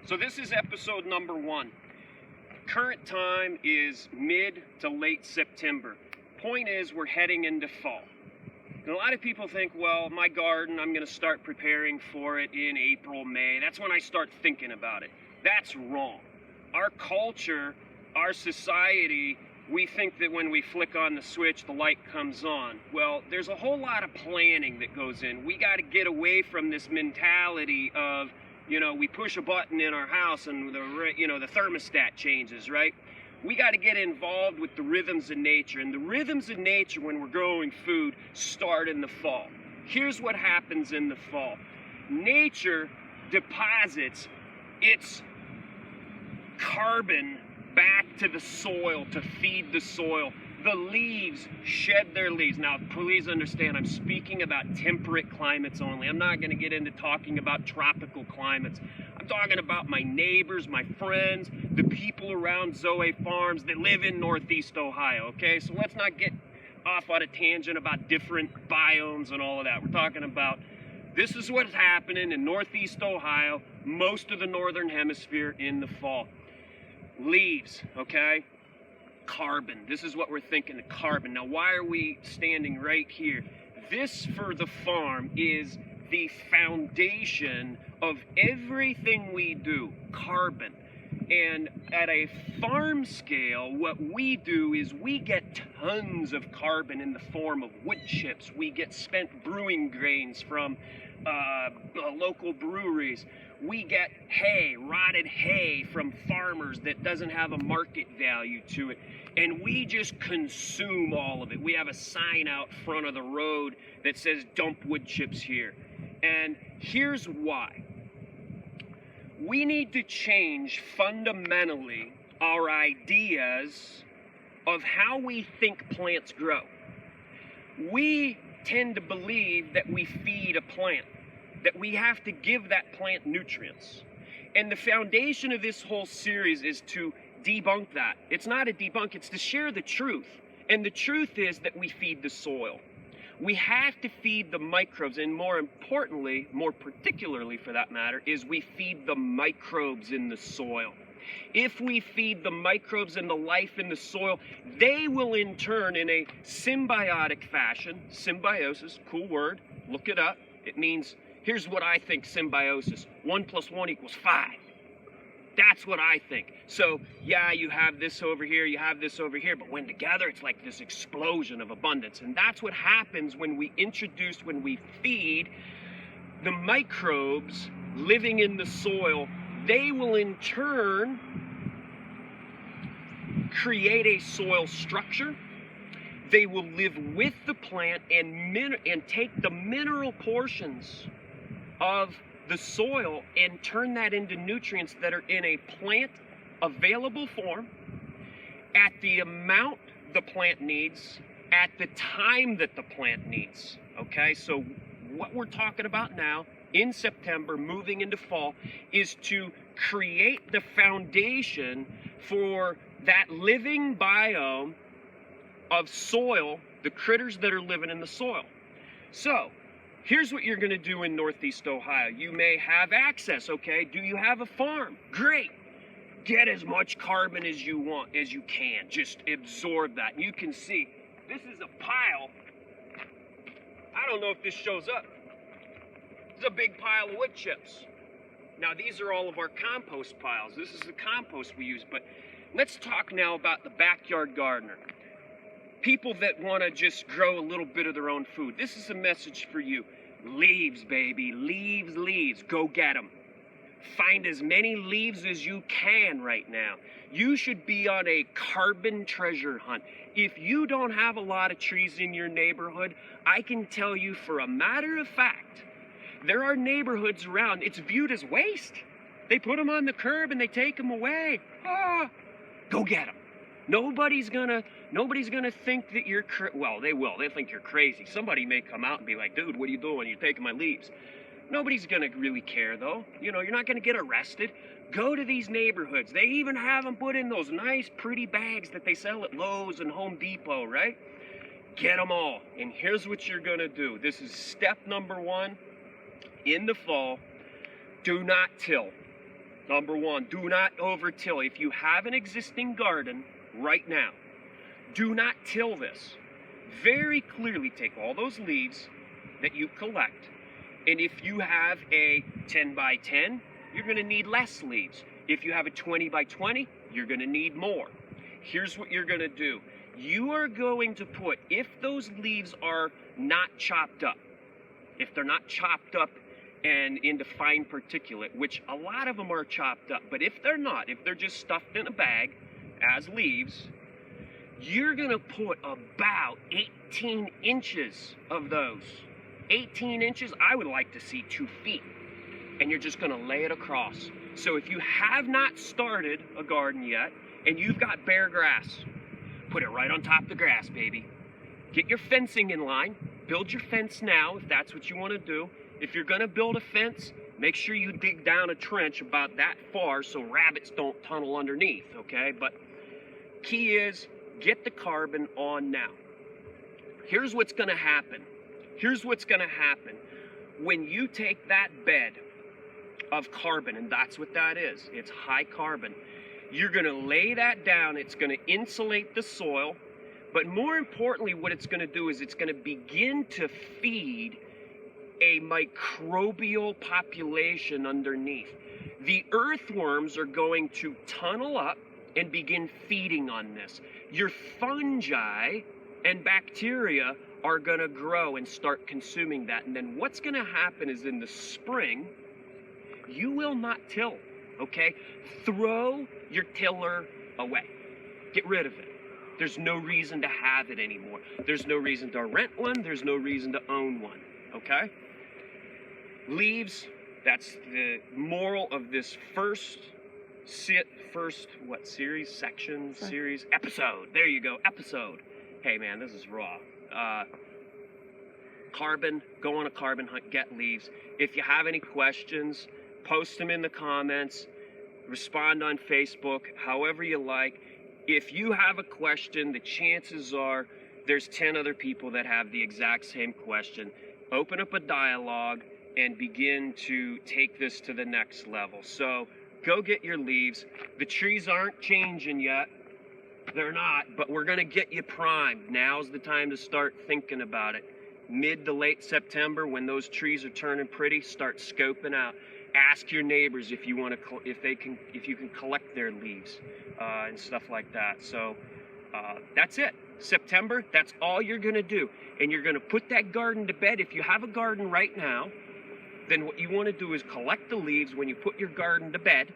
So this is episode number 1. Current time is mid to late September. Point is, we're heading into fall. And a lot of people think, well, my garden, I'm going to start preparing for it in April, May. That's when I start thinking about it. That's wrong. Our culture, our society, we think that when we flick on the switch, the light comes on. Well, there's a whole lot of planning that goes in. We got to get away from this mentality of, we push a button in our house and the thermostat changes, right? We got to get involved with the rhythms of nature. And the rhythms of nature when we're growing food start in the fall. Here's what happens in the fall. Nature deposits its carbon back to the soil to feed the soil. The leaves shed their leaves. Now, please understand, I'm speaking about temperate climates only. I'm not going to get into talking about tropical climates. I'm talking about my neighbors, my friends, the people around Zoe Farms that live in Northeast Ohio, okay? So let's not get off on a tangent about different biomes and all of that. We're talking about this is what's happening in Northeast Ohio, most of the Northern Hemisphere in the fall. Leaves, okay? Carbon. This is what we're thinking, the carbon. Now, why are we standing right here? This, for the farm, is the foundation of everything we do, carbon. And at a farm scale, what we do is we get tons of carbon in the form of wood chips. We get spent brewing grains from local breweries. We get hay, rotted hay from farmers that doesn't have a market value to it. And we just consume all of it. We have a sign out front of the road that says dump wood chips here. And here's why. We need to change fundamentally our ideas of how we think plants grow. We tend to believe that we feed a plant, that we have to give that plant nutrients. And the foundation of this whole series is to debunk that. It's not a debunk, it's to share the truth. And the truth is that we feed the soil. We have to feed the microbes, and more importantly, more particularly for that matter, is we feed the microbes in the soil. If we feed the microbes and the life in the soil, they will in turn, in a symbiotic fashion, symbiosis, cool word, look it up. It means, here's what I think symbiosis, 1 + 1 = 5. That's what I think. So, yeah, you have this over here, you have this over here, but when together, it's like this explosion of abundance. And that's what happens when we feed the microbes living in the soil. They will in turn create a soil structure. They will live with the plant and take the mineral portions of the soil and turn that into nutrients that are in a plant available form at the amount the plant needs at the time that the plant needs. Okay, so what we're talking about now in September moving into fall is to create the foundation for that living biome of soil, the critters that are living in the soil. So here's what you're going to do in Northeast Ohio. You may have access, okay? Do you have a farm? Great. Get as much carbon as you want, as you can. Just absorb that. And you can see, this is a pile. I don't know if this shows up. This is a big pile of wood chips. Now, these are all of our compost piles. This is the compost we use. But let's talk now about the backyard gardener. People that want to just grow a little bit of their own food. This is a message for you. Leaves, baby. Leaves, leaves. Go get them. Find as many leaves as you can right now. You should be on a carbon treasure hunt. If you don't have a lot of trees in your neighborhood, I can tell you for a matter of fact, there are neighborhoods around, it's viewed as waste. They put them on the curb and they take them away. Go get them. Nobody's gonna think that you're well, they will. They'll think you're crazy. Somebody may come out and be like, dude, what are you doing? You're taking my leaves. Nobody's gonna really care though. You're not gonna get arrested. Go to these neighborhoods. They even have them put in those nice, pretty bags that they sell at Lowe's and Home Depot, right? Get them all. And here's what you're gonna do. This is step number 1 in the fall. Do not till. Number one, do not overtill. If you have an existing garden right now, do not till this. Very clearly take all those leaves that you collect, and if you have a 10 by 10, you're going to need less leaves. If you have a 20 by 20, you're going to need more. Here's what you're going to do. You are going to put, if those leaves are not chopped up, if they're not chopped up and into fine particulate, which a lot of them are chopped up, but if they're not, if they're just stuffed in a bag as leaves, you're going to put about 18 inches of those. 18 inches, I would like to see 2 feet. And you're just going to lay it across. So if you have not started a garden yet, and you've got bare grass, put it right on top of the grass, baby. Get your fencing in line. Build your fence now, if that's what you want to do. If you're going to build a fence, make sure you dig down a trench about that far so rabbits don't tunnel underneath, okay? But key is, get the carbon on now. Here's what's going to happen. Here's what's going to happen. When you take that bed of carbon, and that's what that is, it's high carbon, you're going to lay that down. It's going to insulate the soil. But more importantly, what it's going to do is it's going to begin to feed a microbial population underneath. The earthworms are going to tunnel up and begin feeding on this. Your fungi and bacteria are going to grow and start consuming that. And then what's going to happen is in the spring, you will not till, okay? Throw your tiller away. Get rid of it. There's no reason to have it anymore. There's no reason to rent one. There's no reason to own one, okay? Leaves, that's the moral of this first episode. There you go, episode. Hey man, this is raw. Carbon, go on a carbon hunt, get leaves. If you have any questions, post them in the comments, respond on Facebook, however you like. If you have a question, the chances are there's 10 other people that have the exact same question. Open up a dialogue and begin to take this to the next level. So go get your leaves. The trees aren't changing yet. They're not, but we're going to get you primed. Now's the time to start thinking about it. Mid to late September, when those trees are turning pretty, start scoping out. Ask your neighbors if you want to, if you can collect their leaves and stuff like that. So that's it. September, that's all you're going to do. And you're going to put that garden to bed. If you have a garden right now, then what you want to do is collect the leaves when you put your garden to bed.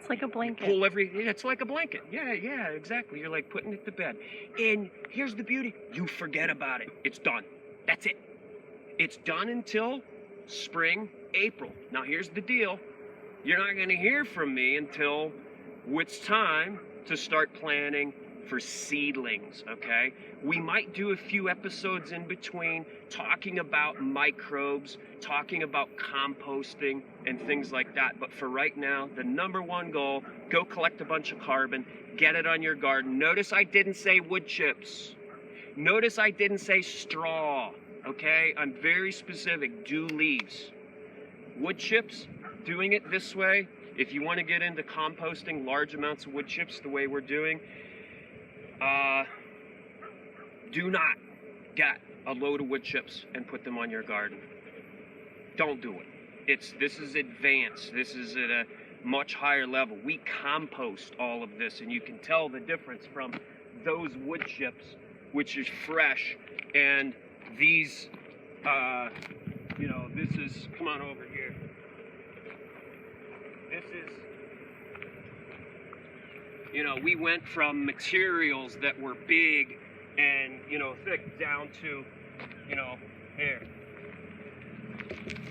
It's like a blanket. It's like a blanket. Yeah, exactly. You're like putting it to bed. And here's the beauty. You forget about it. It's done. That's it. It's done until spring, April. Now here's the deal. You're not going to hear from me until it's time to start planning for seedlings, okay? We might do a few episodes in between talking about microbes, talking about composting and things like that. But for right now, the number one goal, go collect a bunch of carbon, get it on your garden. Notice I didn't say wood chips. Notice I didn't say straw, okay? I'm very specific, do leaves. Wood chips, doing it this way, if you want to get into composting large amounts of wood chips the way we're doing, do not get a load of wood chips and put them on your garden. Don't do it. This is advanced. This is at a much higher level. We compost all of this, and you can tell the difference from those wood chips, which is fresh, and these, this is, come on over here. This is, we went from materials that were big and, thick down to, here,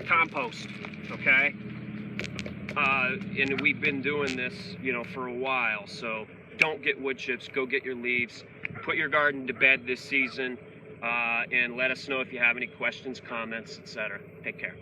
compost, okay? And we've been doing this, for a while, so don't get wood chips, go get your leaves, put your garden to bed this season, and let us know if you have any questions, comments, etc. Take care.